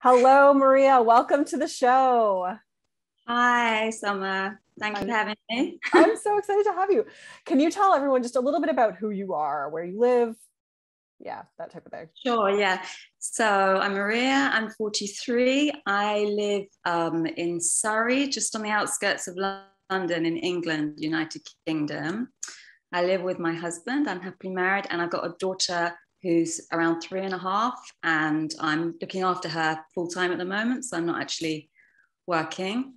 Hello, Maria. Welcome to the show. Hi, Summer. Thank you for I'm having me. I'm so excited to have you. Can you tell everyone just a little bit about who you are, where you live? Yeah, that type of thing. Sure, yeah. So I'm Maria. I'm 43. I live in Surrey, just on the outskirts of London in England, United Kingdom. I live with my husband. I'm happily married, and I've got a daughter who's around 3.5, and I'm looking after her full time at the moment. So I'm not actually working.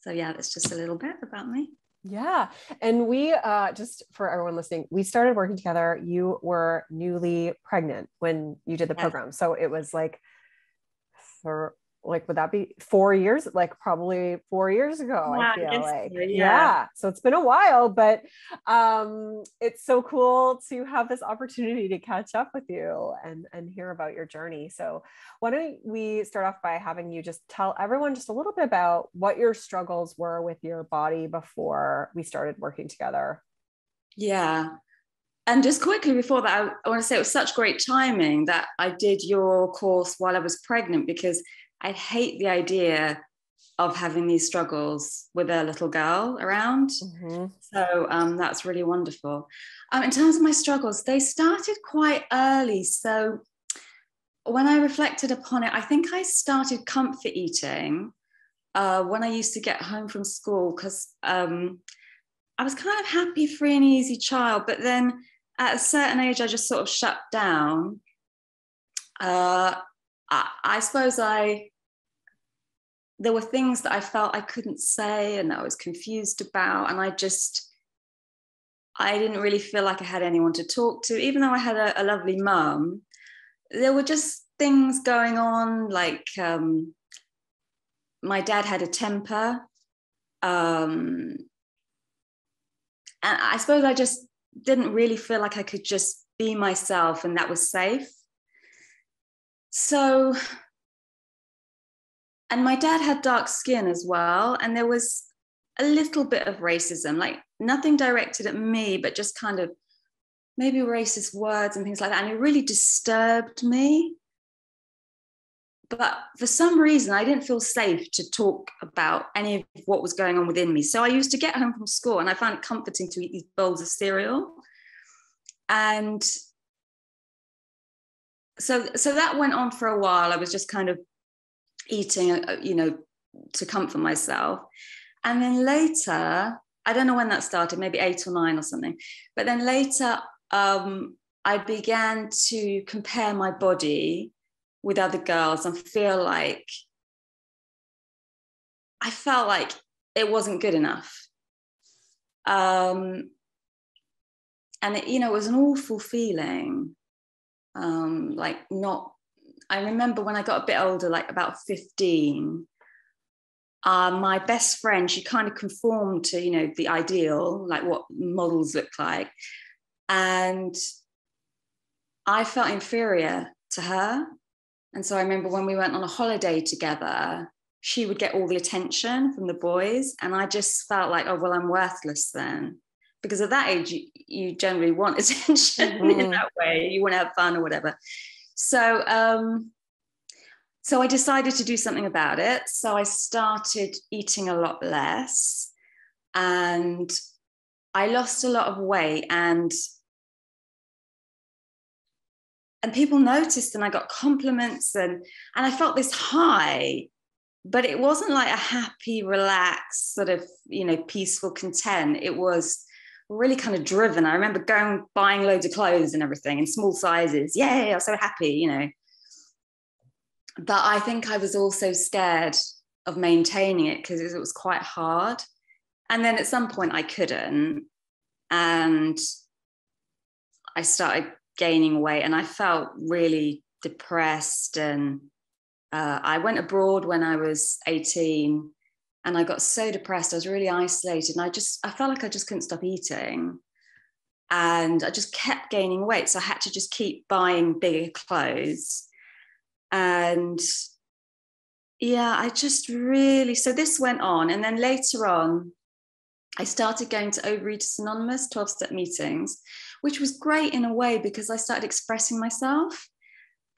So yeah, that's just a little bit about me. Yeah. And we just for everyone listening, we started working together. You were newly pregnant when you did the Yes. program. So it was like for would that be 4 years? Like probably 4 years ago, I Yeah, I feel guess like. so, yeah. Yeah. So it's been a while, but it's so cool to have this opportunity to catch up with you and hear about your journey. So why don't we start off by having you just tell everyone just a little bit about what your struggles were with your body before we started working together. Yeah. And just quickly before that, I want to say it was such great timing that I did your course while I was pregnant, because I hate the idea of having these struggles with a little girl around. Mm-hmm. So that's really wonderful. In terms of my struggles, they started quite early. So when I reflected upon it, I think I started comfort eating when I used to get home from school, because I was kind of happy, free, and easy child. But then at a certain age, I just sort of shut down. Uh, I suppose there were things that I felt I couldn't say and I was confused about. And I didn't really feel like I had anyone to talk to, even though I had a lovely mum. There were just things going on, like my dad had a temper. Um, and I suppose I just didn't really feel like I could just be myself and that was safe. So, and my dad had dark skin as well. And there was a little bit of racism, like nothing directed at me, but just kind of maybe racist words and things like that. And it really disturbed me. But for some reason, I didn't feel safe to talk about any of what was going on within me. So I used to get home from school and I found it comforting to eat these bowls of cereal. And so that went on for a while. I was just kind of eating, to comfort myself. And then later, I don't know when that started, maybe 8 or 9 or something. But then later, I began to compare my body with other girls and I felt like it wasn't good enough. And it was an awful feeling. Like not, I remember when I got a bit older, like about 15, my best friend, she kind of conformed to, the ideal, like what models look like. And I felt inferior to her. And so I remember when we went on a holiday together, she would get all the attention from the boys. And I just felt like, oh, well, I'm worthless then. Because at that age, you generally want attention in Mm-hmm. that way. You want to have fun or whatever. So I decided to do something about it. So I started eating a lot less and I lost a lot of weight and people noticed and I got compliments and I felt this high, but it wasn't like a happy, relaxed, sort of, peaceful content. It was really kind of driven. I remember buying loads of clothes and everything in small sizes. Yay, I was so happy. But I think I was also scared of maintaining it because it was quite hard. And then at some point I couldn't. And I started gaining weight and I felt really depressed. And I went abroad when I was 18 and I got so depressed. I was really isolated and I felt like I just couldn't stop eating. And I just kept gaining weight. So I had to just keep buying bigger clothes. And yeah, so this went on. And then later on, I started going to Overeaters Anonymous 12-step meetings, which was great in a way because I started expressing myself.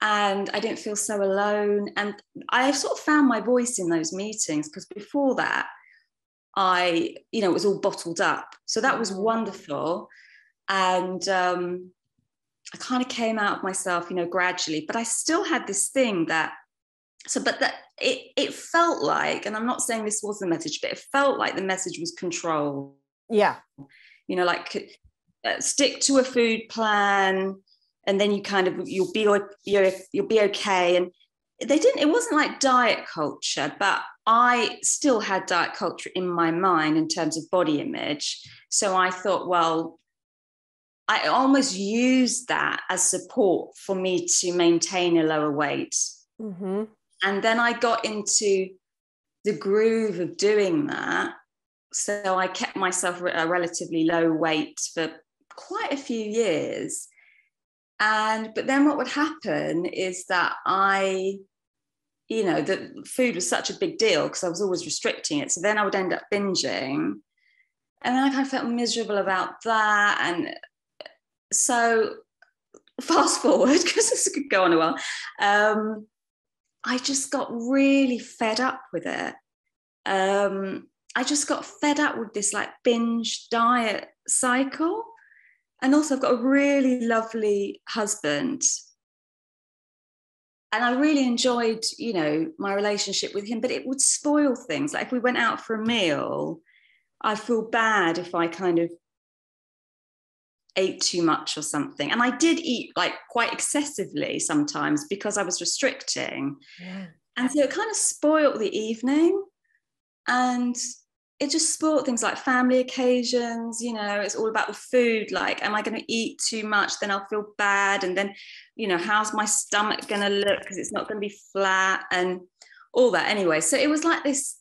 and I didn't feel so alone. And I sort of found my voice in those meetings, because before that, it was all bottled up. So that was wonderful. And I kind of came out of myself, gradually, but I still had this thing it felt like, and I'm not saying this was the message, but it felt like the message was control. Yeah. Like stick to a food plan, and then you'll be okay. And it wasn't like diet culture, but I still had diet culture in my mind in terms of body image. So I thought, well, I almost used that as support for me to maintain a lower weight. Mm-hmm. And then I got into the groove of doing that. So I kept myself at a relatively low weight for quite a few years. But then what would happen is that the food was such a big deal because I was always restricting it. So then I would end up binging. And then I kind of felt miserable about that. And so fast forward, because this could go on a while, I just got really fed up with it. I just got fed up with this like binge diet cycle. And also I've got a really lovely husband. And I really enjoyed, my relationship with him, but it would spoil things. Like if we went out for a meal, I feel bad if I kind of ate too much or something. And I did eat like quite excessively sometimes because I was restricting. Yeah. And so it kind of spoiled the evening. And it just spoiled things like family occasions. It's all about the food. Like, am I going to eat too much? Then I'll feel bad. And then, how's my stomach going to look? Because it's not going to be flat and all that. Anyway, so it was like this.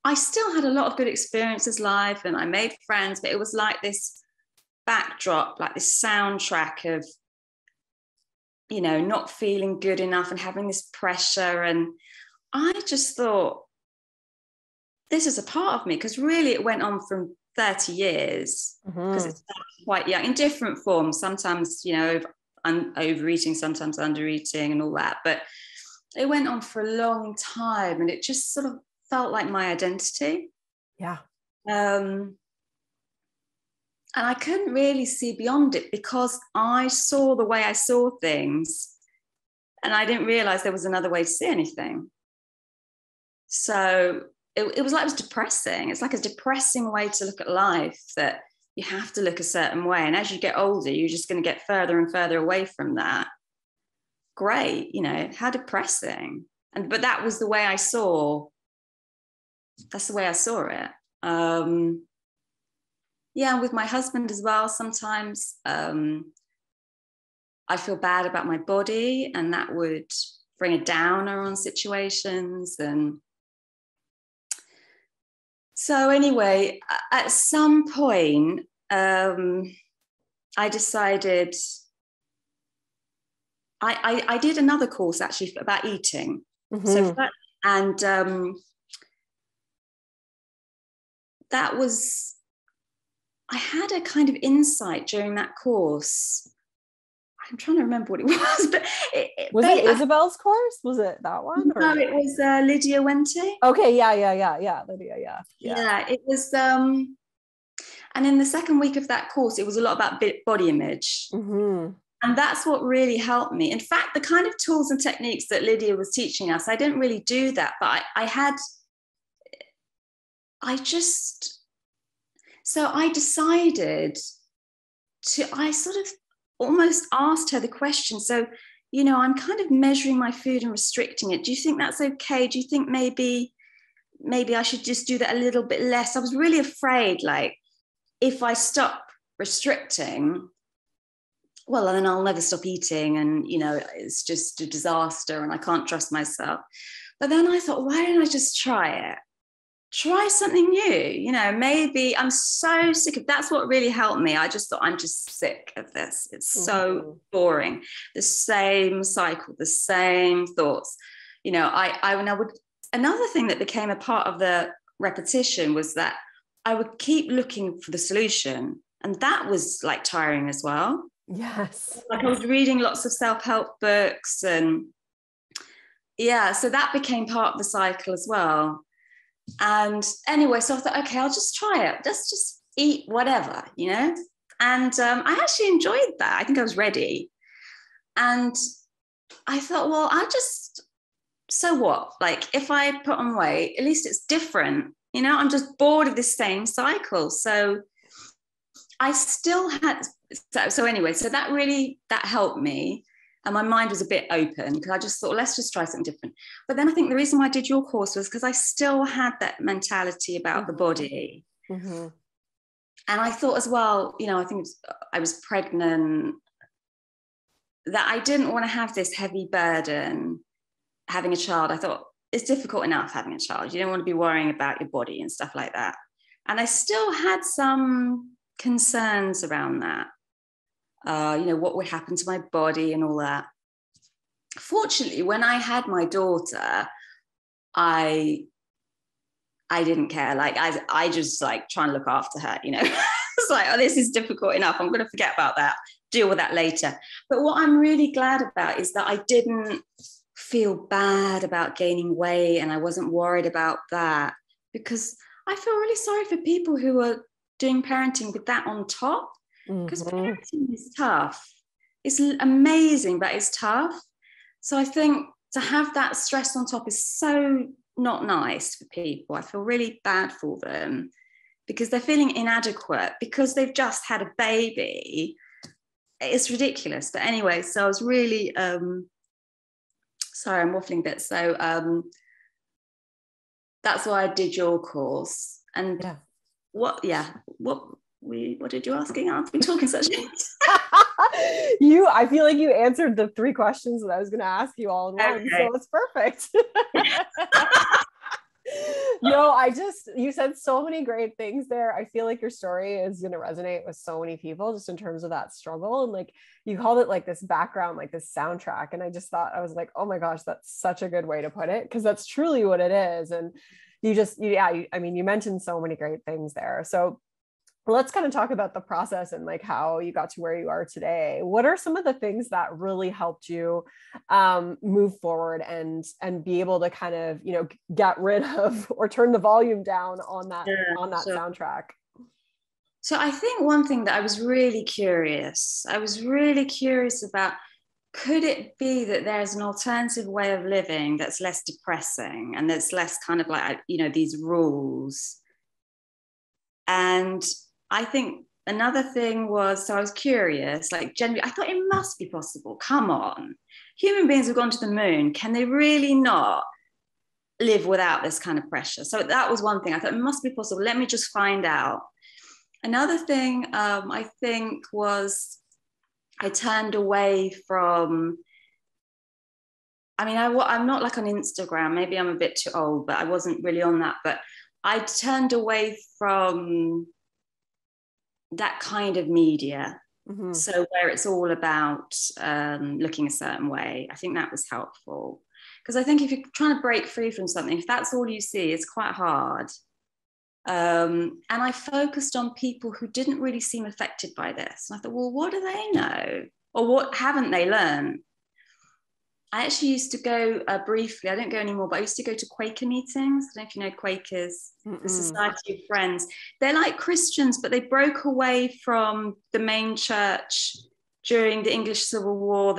I still had a lot of good experiences life, and I made friends, but it was like this backdrop, like this soundtrack of, not feeling good enough and having this pressure. And I just thought, this is a part of me, because really it went on from 30 years, because it's quite young in different forms. Sometimes, I'm overeating, sometimes undereating and all that. But it went on for a long time, and it just sort of felt like my identity. Yeah. And I couldn't really see beyond it, because I saw the way I saw things, and I didn't realize there was another way to see anything. So it was depressing. It's like a depressing way to look at life, that you have to look a certain way. And as you get older, you're just going to get further and further away from that. Great, how depressing. But that was the way I saw. That's the way I saw it. With my husband as well, sometimes I feel bad about my body, and that would bring a downer on situations. And so anyway, at some point, I decided, I did another course actually about eating. Mm-hmm. So that was, I had a kind of insight during that course. I'm trying to remember what it was, but was it Isabel's course? Was it that one? No, it was Lydia Wente. Okay, yeah, Lydia, yeah. It was, and in the second week of that course, it was a lot about body image, and that's what really helped me. In fact, the kind of tools and techniques that Lydia was teaching us, I didn't really do that, but so I decided I sort of almost asked her the question. So, I'm kind of measuring my food and restricting it. Do you think that's okay? Do you think maybe I should just do that a little bit less? I was really afraid, like, if I stop restricting, well, then I'll never stop eating, and, it's just a disaster and I can't trust myself. But then I thought, why don't I just try it? Try something new, maybe I'm so sick of, that's what really helped me. I just thought, I'm just sick of this. It's so boring. The same cycle, the same thoughts. Another thing that became a part of the repetition was that I would keep looking for the solution. And that was like tiring as well. Yes. Like I was reading lots of self-help books, and yeah, so that became part of the cycle as well. And anyway, so I thought, okay, I'll just try it. Let's just eat whatever, you know? And I actually enjoyed that. I think I was ready. And I thought, well, so what? Like if I put on weight, at least it's different. You know, I'm just bored of this same cycle. So I still had, so anyway, so that helped me. And my mind was a bit open because I just thought, let's just try something different. But then I think the reason why I did your course was because I still had that mentality about the body. Mm-hmm. And I thought as well, you know, I was pregnant, that I didn't want to have this heavy burden having a child. I thought it's difficult enough having a child. You don't want to be worrying about your body and stuff like that. And I still had some concerns around that. You know, what would happen to my body and all that. Fortunately, when I had my daughter, I didn't care. Like I just like trying to look after her, you know. It's like, oh, this is difficult enough. I'm going to forget about that, deal with that later. But what I'm really glad about is that I didn't feel bad about gaining weight, and I wasn't worried about that, because I feel really sorry for people who are doing parenting with that on top, because parenting is tough. It's amazing, but it's tough. So I think to have that stress on top is so not nice for people. I feel really bad for them because they're feeling inadequate because they've just had a baby. It's ridiculous. But anyway, so I was really, sorry, I'm waffling a bit. So that's why I did your course. And yeah. What did you asking? I've been talking such I feel like you answered the 3 questions that I was going to ask you all in one. Okay. So it's perfect. No, you said so many great things there. I feel like your story is going to resonate with so many people just in terms of that struggle. And like you called it like this background, like this soundtrack. And I was like, oh my gosh, that's such a good way to put it, because that's truly what it is. And you mentioned so many great things there. So let's kind of talk about the process and like how you got to where you are today. What are some of the things that really helped you move forward and be able to kind of, you know, get rid of or turn the volume down on that soundtrack? So I think one thing that I was really curious about, could it be that there's an alternative way of living that's less depressing and that's less kind of like, you know, these rules? And I think another thing was, so I was curious, like generally, I thought it must be possible. Come on, human beings have gone to the moon. Can they really not live without this kind of pressure? So that was one thing. I thought it must be possible. Let me just find out. Another thing I think was I turned away from, I'm not like on Instagram. Maybe I'm a bit too old, but I wasn't really on that. But I turned away from that kind of media. Mm-hmm. So where it's all about looking a certain way. I think that was helpful, because I think if you're trying to break free from something, if that's all you see, it's quite hard. And I focused on people who didn't really seem affected by this. And I thought, well, what do they know? Or what haven't they learned? I actually used to go briefly, I don't go anymore, but I used to go to Quaker meetings. I don't know if you know Quakers, the Society of Friends. They're like Christians, but they broke away from the main church during the English Civil War.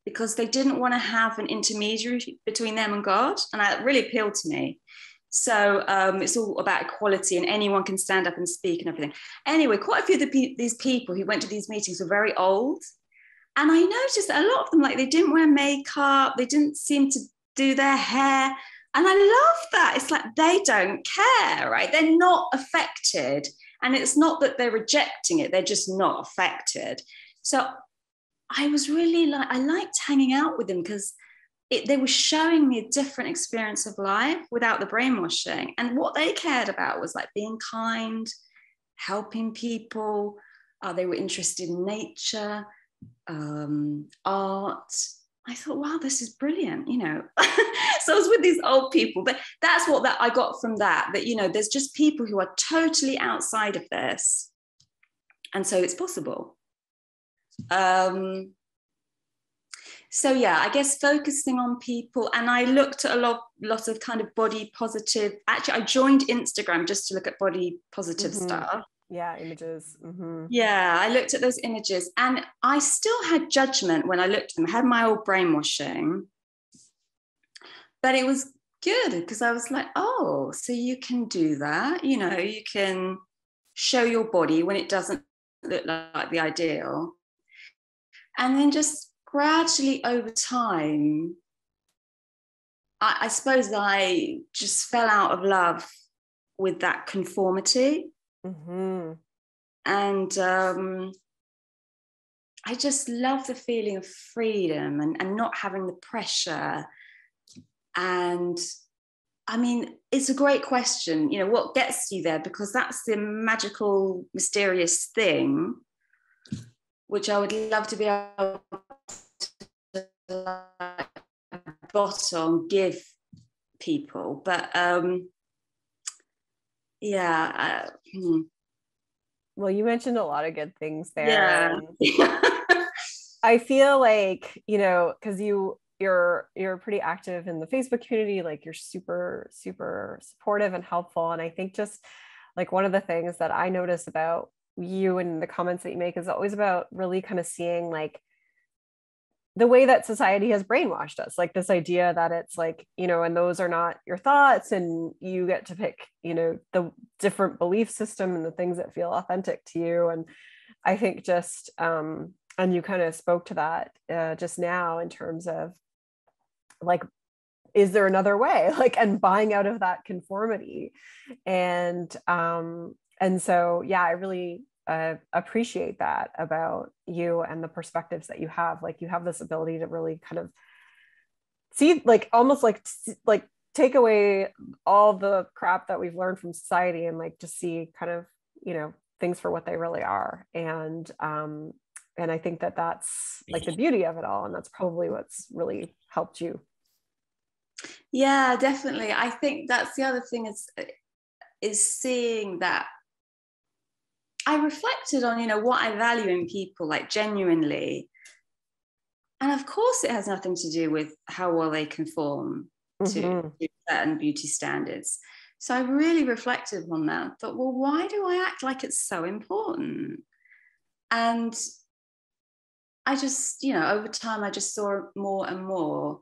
Because they didn't want to have an intermediary between them and God. And that really appealed to me. So it's all about equality and anyone can stand up and speak and everything. Anyway, quite a few of these people who went to these meetings were very old. And I noticed that a lot of them, like, they didn't wear makeup, they didn't seem to do their hair. And I love that. It's like they don't care, right? They're not affected. And it's not that they're rejecting it, they're just not affected. So I was really I liked hanging out with them because they were showing me a different experience of life without the brainwashing. And what they cared about was like being kind, helping people. They were interested in nature, art. I thought, wow, this is brilliant, you know. So I was with these old people, but that's what I got from that, you know, there's just people who are totally outside of this. And so it's possible. So yeah, I guess focusing on people, and I looked at a lot of kind of body positive. Actually, I joined Instagram just to look at body positive stuff. Yeah, images. Yeah, I looked at those images, and I still had judgment when I looked at them. I had my old brainwashing, but it was good because I was like, oh, so you can do that. You know, you can show your body when it doesn't look like the ideal, and then just gradually over time, I suppose I just fell out of love with that conformity. And I just love the feeling of freedom and not having the pressure. And I mean, it's a great question, you know, what gets you there? Because that's the magical, mysterious thing, which I would love to be able to bottom give people. But Well, you mentioned a lot of good things there. Yeah. I feel like, you know, because you're pretty active in the Facebook community, like you're super, super supportive and helpful. And I think just like one of the things that I notice about you and the comments that you make is always about really kind of seeing like the way that society has brainwashed us, like this idea that it's like, you know, and those are not your thoughts and you get to pick, you know, the different belief system and the things that feel authentic to you. And I think just, and you kind of spoke to that just now in terms of like, is there another way? Like, and buying out of that conformity. And so, yeah, I really appreciate that about you and the perspectives that you have. Like you have this ability to really kind of see, like almost like take away all the crap that we've learned from society and like just see kind of, you know, things for what they really are. And I think that that's like the beauty of it all. And that's probably what's really helped you. Yeah, definitely. I think that's the other thing is seeing that I reflected on, you know, what I value in people, like genuinely. And of course, it has nothing to do with how well they conform to certain beauty standards. So I really reflected on that. Thought, well, why do I act like it's so important? And I just, you know, over time, I just saw more and more.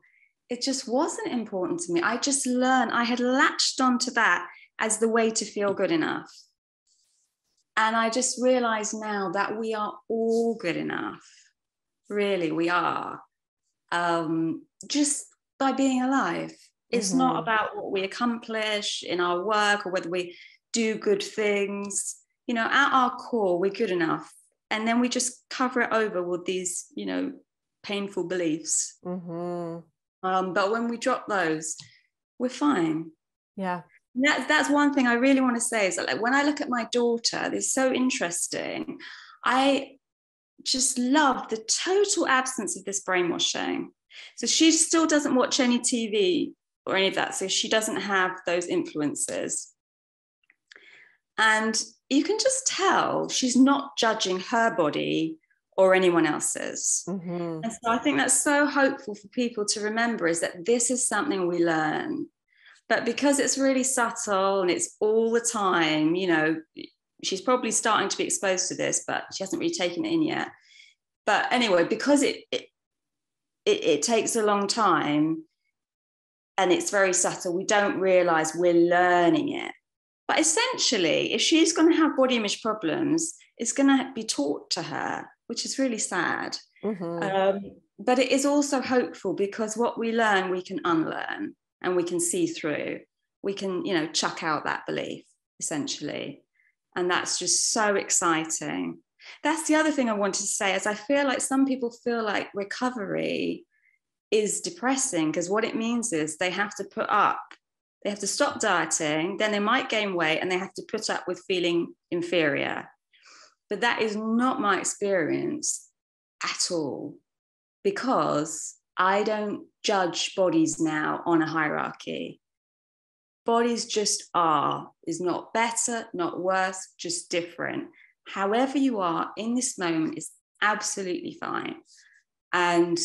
It just wasn't important to me. I just learned, I had latched onto that as the way to feel good enough. And I just realized now that we are all good enough. Really, we are. Just by being alive. It's not about what we accomplish in our work or whether we do good things. You know, at our core, we're good enough. And then we just cover it over with these, you know, painful beliefs. But when we drop those, we're fine. Yeah. That's one thing I really want to say is that, like, when I look at my daughter, it's so interesting. I just love the total absence of this brainwashing. So she still doesn't watch any TV or any of that. So she doesn't have those influences. And you can just tell she's not judging her body or anyone else's. And so I think that's so hopeful for people to remember, is that this is something we learn. But because it's really subtle and it's all the time, you know, she's probably starting to be exposed to this, but she hasn't really taken it in yet. But anyway, because it takes a long time and it's very subtle, we don't realize we're learning it. But essentially, if she's going to have body image problems, it's going to be taught to her, which is really sad. But it is also hopeful, because what we learn, we can unlearn and we can see through. We can, you know, chuck out that belief, essentially. And that's just so exciting. That's the other thing I wanted to say, is I feel like some people feel like recovery is depressing, because what it means is they have to stop dieting, then they might gain weight, and they have to put up with feeling inferior. But that is not my experience at all, because I don't judge bodies now on a hierarchy. Bodies just are, is not better, not worse, just different. However you are in this moment is absolutely fine. And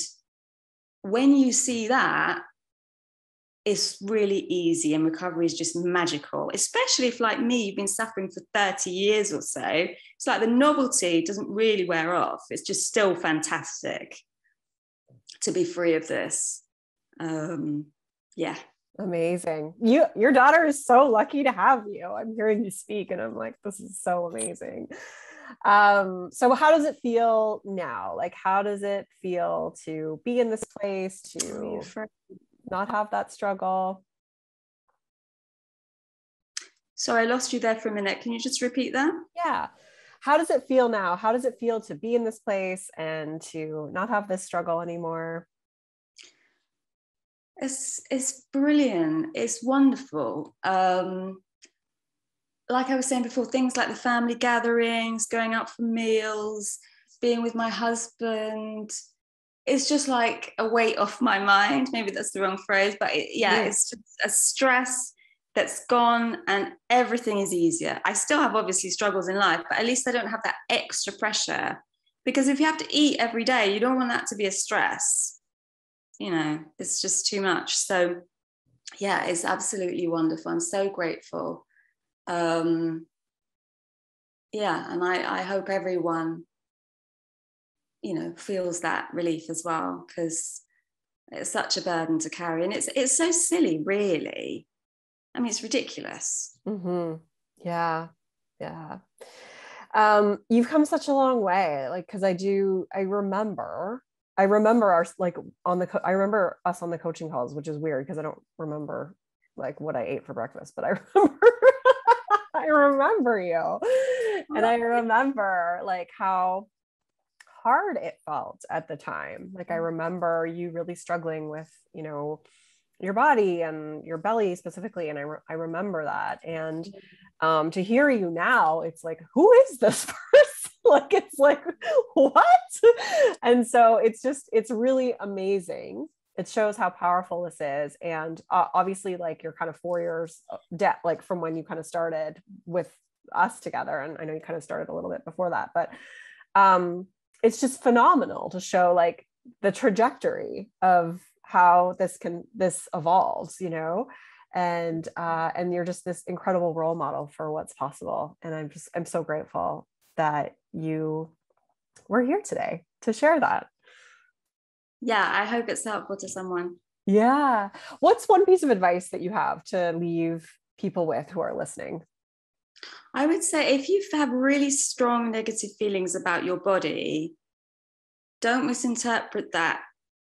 when you see that, it's really easy, and recovery is just magical, especially if, like me, you've been suffering for 30 years or so. It's like the novelty doesn't really wear off. It's just still fantastic to be free of this. Yeah. Amazing. Your daughter is so lucky to have you. I'm hearing you speak and I'm like, this is so amazing. So how does it feel now? Like, how does it feel to be in this place, to not have that struggle? Sorry, I lost you there for a minute. Can you just repeat that? Yeah. How does it feel now? How does it feel to be in this place and to not have this struggle anymore? It's brilliant. It's wonderful. Like I was saying before, things like the family gatherings, going out for meals, being with my husband, it's just like a weight off my mind. Maybe that's the wrong phrase, but it's just a stress that's gone and everything is easier. I still have obviously struggles in life, but at least I don't have that extra pressure, because if you have to eat every day, you don't want that to be a stress. It's just too much. So yeah, it's absolutely wonderful. I'm so grateful. And I hope everyone, feels that relief as well, because it's such a burden to carry, and it's so silly, really. I mean, it's ridiculous. Mm-hmm. Yeah. You've come such a long way, like, because I remember our, like, I remember us on the coaching calls, which is weird because I don't remember like what I ate for breakfast, but I remember I remember you. And I remember like how hard it felt at the time. Like, I remember you really struggling with, your body and your belly specifically. And I remember that. And to hear you now, it's like, who is this person? Like, it's like, what? And so it's really amazing. It shows how powerful this is. And obviously, like, you're kind of 4 years like from when you kind of started with us together. And I know you kind of started a little bit before that, but it's just phenomenal to show like the trajectory of how this evolves, and you're just this incredible role model for what's possible. And I'm so grateful that you were here today to share that. Yeah, I hope it's helpful to someone. Yeah. What's one piece of advice that you have to leave people with who are listening? I would say, if you have really strong negative feelings about your body, don't misinterpret that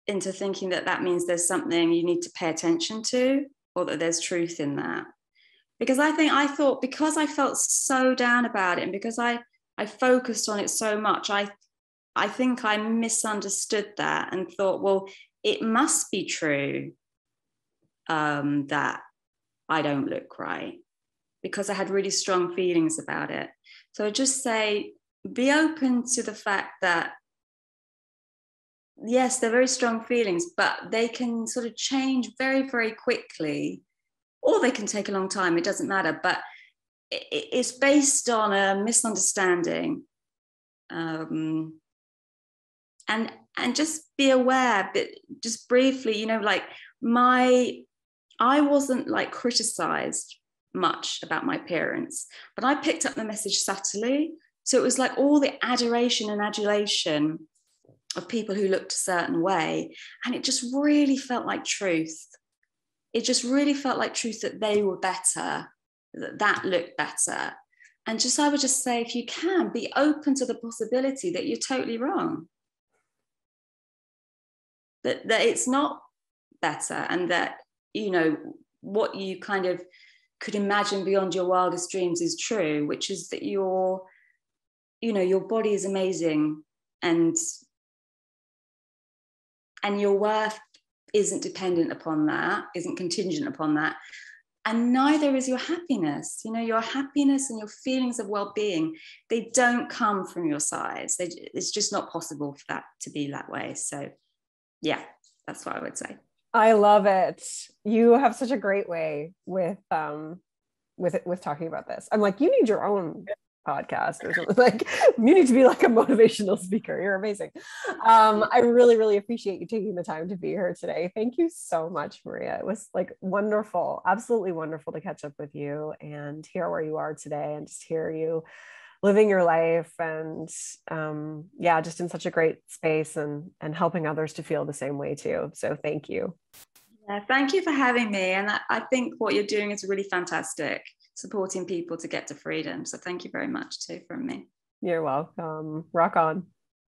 into thinking that means there's something you need to pay attention to, or that there's truth in that. Because I thought, because I felt so down about it, and because I focused on it so much, I think I misunderstood that and thought, well, it must be true that I don't look right, because I had really strong feelings about it. So I just say, be open to the fact that, yes, they're very strong feelings, but they can sort of change very, very quickly, or they can take a long time. It doesn't matter. But it's based on a misunderstanding. And just be aware, but just briefly, like I wasn't like criticized much about my appearance, but I picked up the message subtly. So it was like all the adoration and adulation of people who looked a certain way. And it just really felt like truth. It just really felt like truth, that they were better, that looked better. And I would just say, if you can, be open to the possibility that you're totally wrong. That it's not better, and that, what you kind of could imagine beyond your wildest dreams is true, which is that your body is amazing, and your worth isn't dependent upon that, isn't contingent upon that. And neither is your happiness. Your happiness and your feelings of well-being, they don't come from your size. It's just not possible for that to be that way. So yeah, that's what I would say. I love it. You have such a great way with talking about this. I'm like, you need your own podcast or something. Like, you need to be like a motivational speaker. You're amazing. I really, really appreciate you taking the time to be here today. Thank you so much, Maria. It was like wonderful, absolutely wonderful to catch up with you and hear where you are today and just hear you living your life and yeah, just in such a great space and helping others to feel the same way too. So thank you. Yeah, thank you for having me. And I think what you're doing is really fantastic, supporting people to get to freedom. So thank you very much too from me. You're welcome. Rock on.